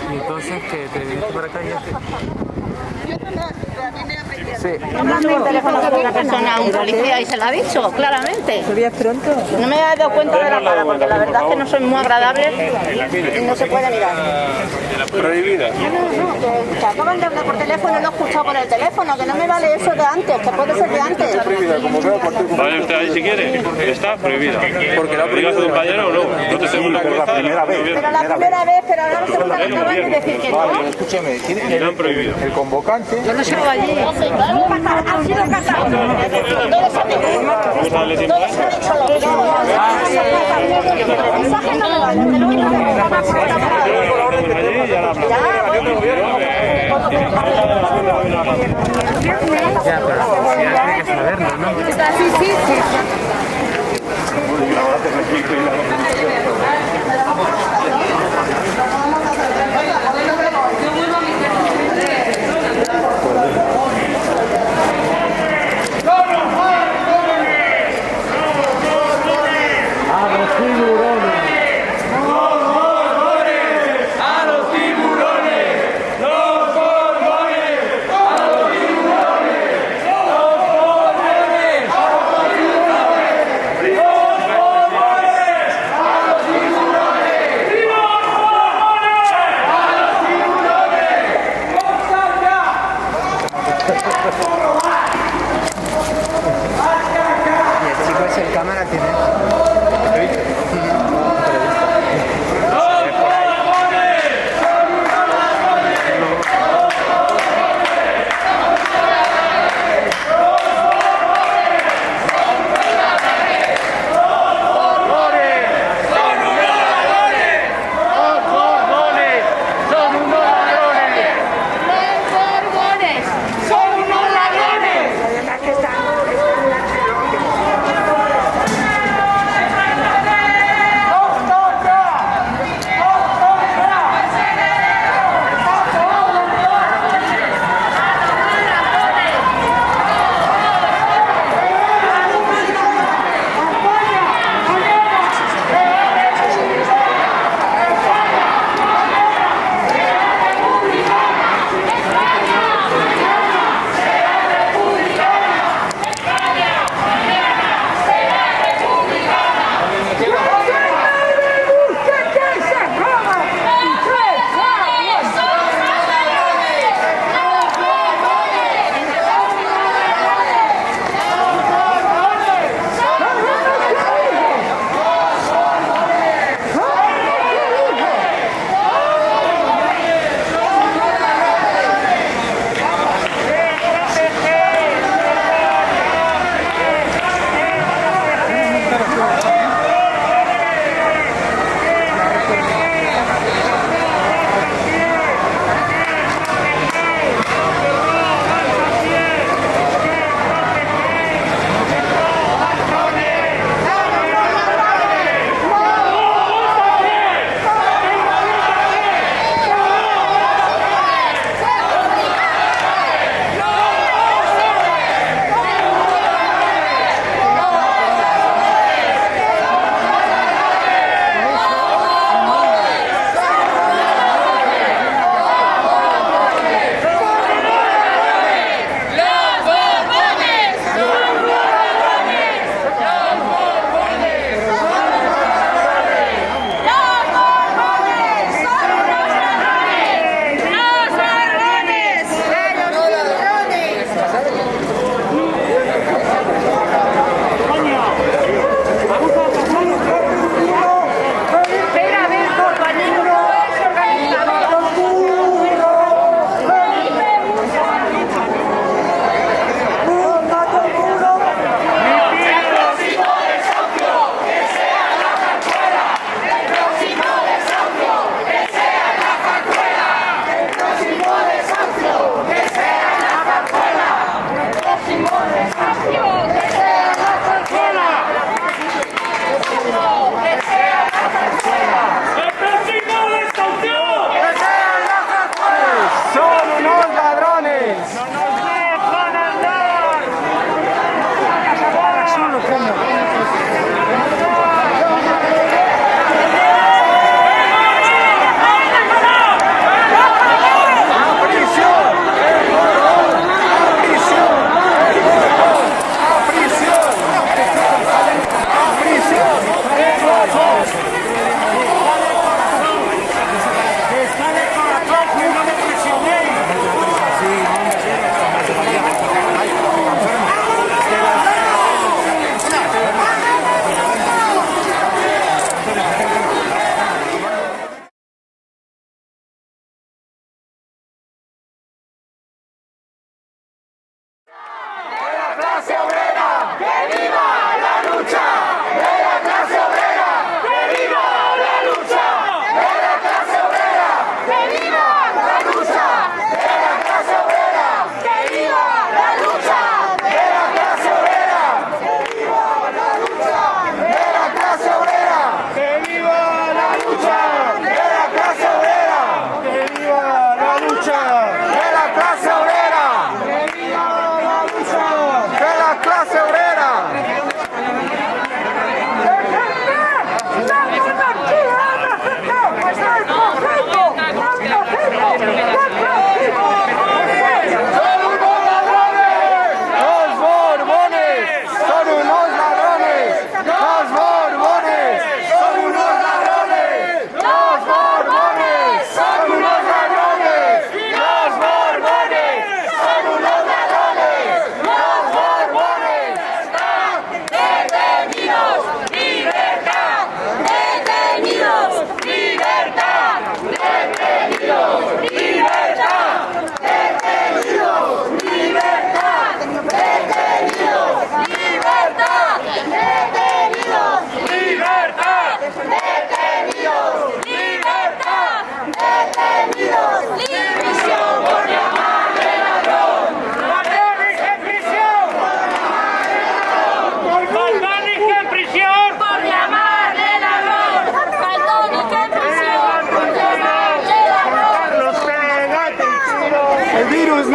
Y entonces, que te viniste para acá y ya. Sí. El teléfono de una persona, un policía, y se lo ha dicho claramente. ¿Subías pronto? No me he dado cuenta de la cara, porque la verdad es que no soy muy agradable y no se puede mirar. Prohibida. No, que acaban de hablar por teléfono, lo he escuchado por el teléfono, que no me vale eso de antes, que puede ser de antes. Vale, usted ahí si quiere, está prohibida. Porque la prohibida su compañero o no. No te según la Pero la primera vez, pero ahora la segunda vez acaban de decir que no. Vale, escúcheme, el convocante. Yo no estaba allí. Han sido casados. Todos han dicho lo mismo. Ya, pero la policía tiene que saberlo, ¿no? Sí, sí, sí.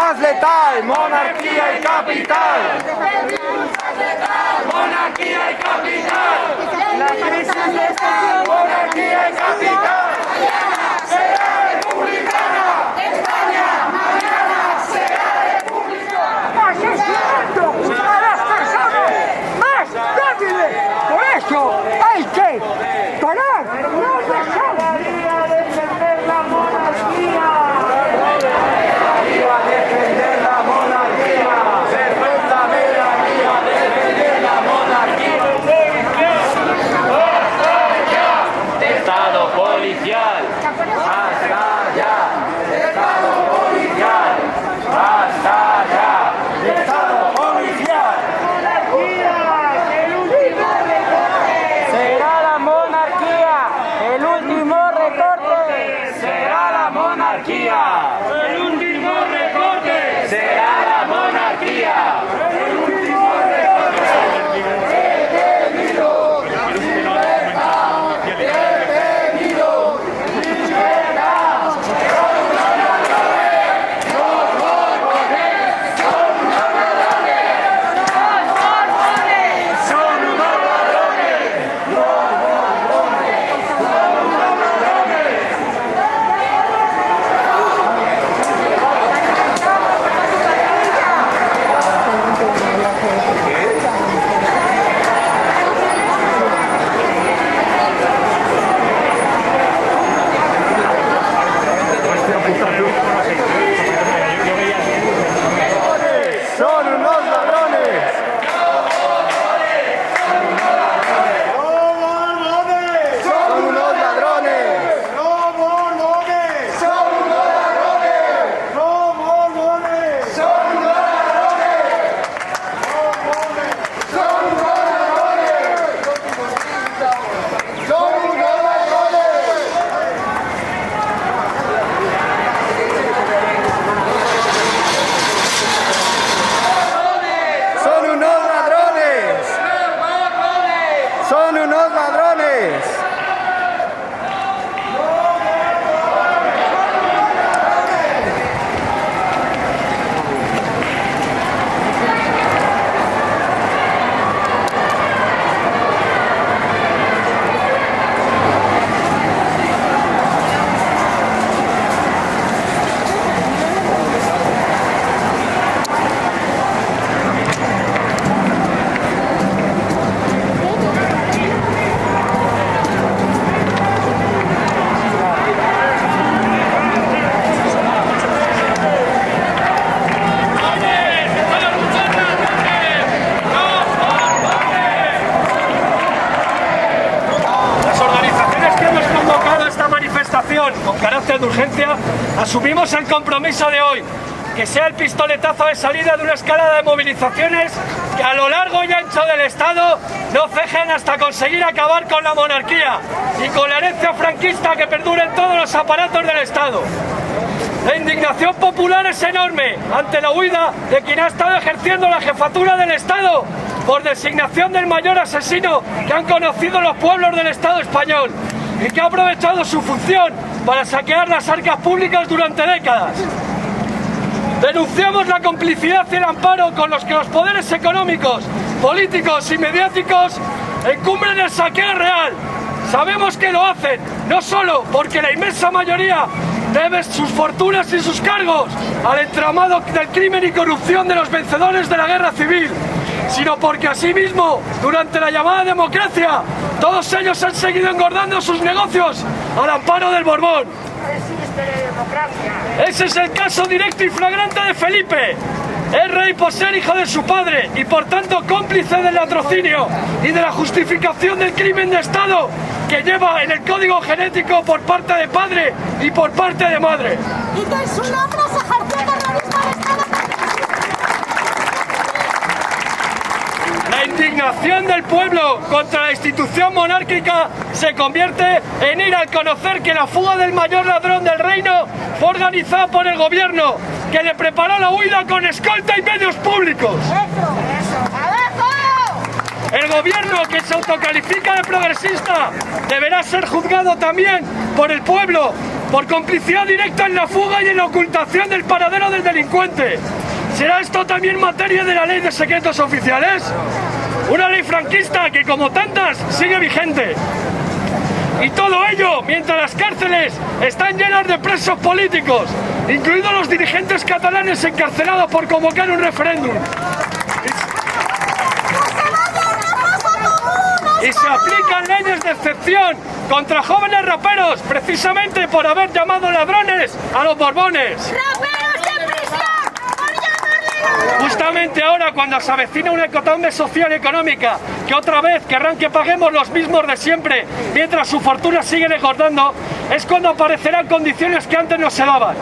más letal, monarquía y capital. Monarquía y capital. La crisis de Estado, monarquía y capital. Será republicana. España mañana será republicana. ¡Más asesinato a las personas más débiles! Por eso hay que parar, no dejar. Defender la monarquía. Viva defender la monarquía. Vergüenza de la vida, defender la monarquía. Estado policial. Basta ya. Estado policial. Basta ya. Estado policial. Será la monarquía el último recorte. Será la monarquía. ¡El último recorte! Será la monarquía. Son unos ladrones. Son unos ladrones. Son unos ladrones. Son unos ladrones. Las organizaciones que hemos convocado esta manifestación con carácter de urgencia asumimos el compromiso de hoy, que sea el pistoletazo de salida de una escalada de movilizaciones que a lo largo y ancho del Estado no cejen hasta conseguir acabar con la monarquía y con la herencia franquista que perdure en todos los aparatos del Estado. La indignación popular es enorme ante la huida de quien ha estado ejerciendo la jefatura del Estado por designación del mayor asesino que han conocido los pueblos del Estado español y que ha aprovechado su función para saquear las arcas públicas durante décadas. Denunciamos la complicidad y el amparo con los que los poderes económicos, políticos y mediáticos encumbren el saqueo real. Sabemos que lo hacen, no solo porque la inmensa mayoría debe sus fortunas y sus cargos al entramado del crimen y corrupción de los vencedores de la guerra civil, sino porque asimismo, durante la llamada democracia, todos ellos han seguido engordando sus negocios al amparo del Borbón. Ese es el caso directo y flagrante de Felipe. Es rey por ser hijo de su padre y por tanto cómplice del latrocinio y de la justificación del crimen de Estado que lleva en el código genético por parte de padre y por parte de madre. Y que en su nombre se ejerció terrorismo de Estado. La indignación del pueblo contra la institución monárquica se convierte en ir al conocer que la fuga del mayor ladrón del reino fue organizada por el gobierno, que le preparó la huida con escolta y medios públicos. El gobierno, que se autocalifica de progresista, deberá ser juzgado también por el pueblo por complicidad directa en la fuga y en la ocultación del paradero del delincuente. ¿Será esto también materia de la ley de secretos oficiales? Una ley franquista que, como tantas, sigue vigente. Y todo ello mientras las cárceles están llenas de presos políticos, incluidos los dirigentes catalanes encarcelados por convocar un referéndum. Y se aplican leyes de excepción contra jóvenes raperos, precisamente por haber llamado ladrones a los Borbones. ¡Raperos en prisión! ¡Por llamarle! Justamente ahora, cuando se avecina una hecatombe social y económica, que otra vez querrán que paguemos los mismos de siempre, mientras su fortuna sigue engordando, es cuando aparecerán condiciones que antes no se daban.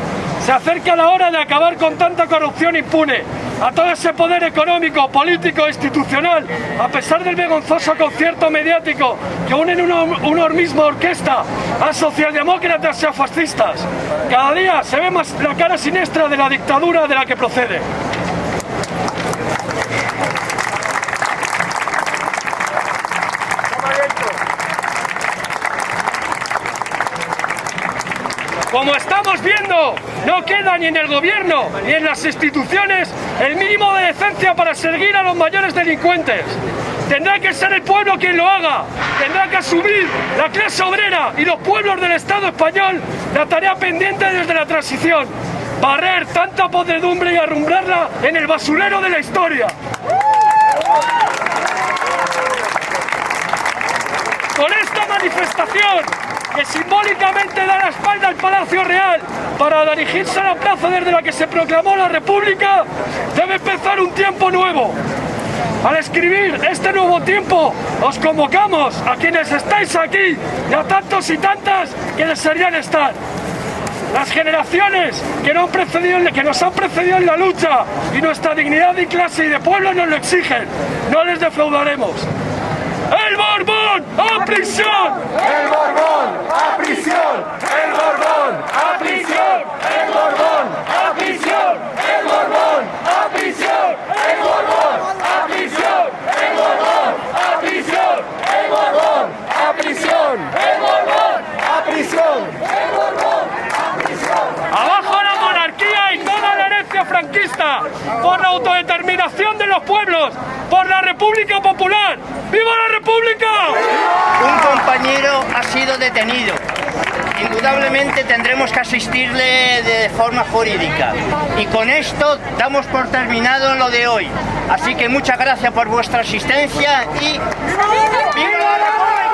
Se acerca la hora de acabar con tanta corrupción impune, a todo ese poder económico, político e institucional, a pesar del vergonzoso concierto mediático que unen una misma orquesta a socialdemócratas y a fascistas. Cada día se ve más la cara siniestra de la dictadura de la que procede. Como estamos viendo, no queda ni en el gobierno ni en las instituciones el mínimo de decencia para seguir a los mayores delincuentes. Tendrá que ser el pueblo quien lo haga, tendrá que asumir la clase obrera y los pueblos del Estado español la tarea pendiente desde la transición: barrer tanta podredumbre y arrumbrarla en el basurero de la historia. Con esta manifestación, que simbólicamente da la espalda al Palacio Real para dirigirse a la plaza desde la que se proclamó la República, debe empezar un tiempo nuevo. Al escribir este nuevo tiempo, os convocamos a quienes estáis aquí y a tantos y tantas que desearían estar. Las generaciones que nos han precedido en la lucha y nuestra dignidad de clase y de pueblo nos lo exigen. No les defraudaremos. ¡El Borbón a prisión! ¡El Borbón a prisión! ¡El Borbón a prisión! ¡El Borbón a prisión! ¡El Borbón a prisión! ¡El Borbón a prisión! ¡El Borbón a prisión! ¡El Borbón a prisión! ¡El Borbón a prisión! ¡El Borbón a prisión! ¡Abajo la monarquía y toda la herencia franquista! ¡Por la autodeterminación de los pueblos! ¡Por la República Popular! ¡Viva la República! Un compañero ha sido detenido. Indudablemente tendremos que asistirle de forma jurídica. Y con esto damos por terminado lo de hoy. Así que muchas gracias por vuestra asistencia y ¡viva la República!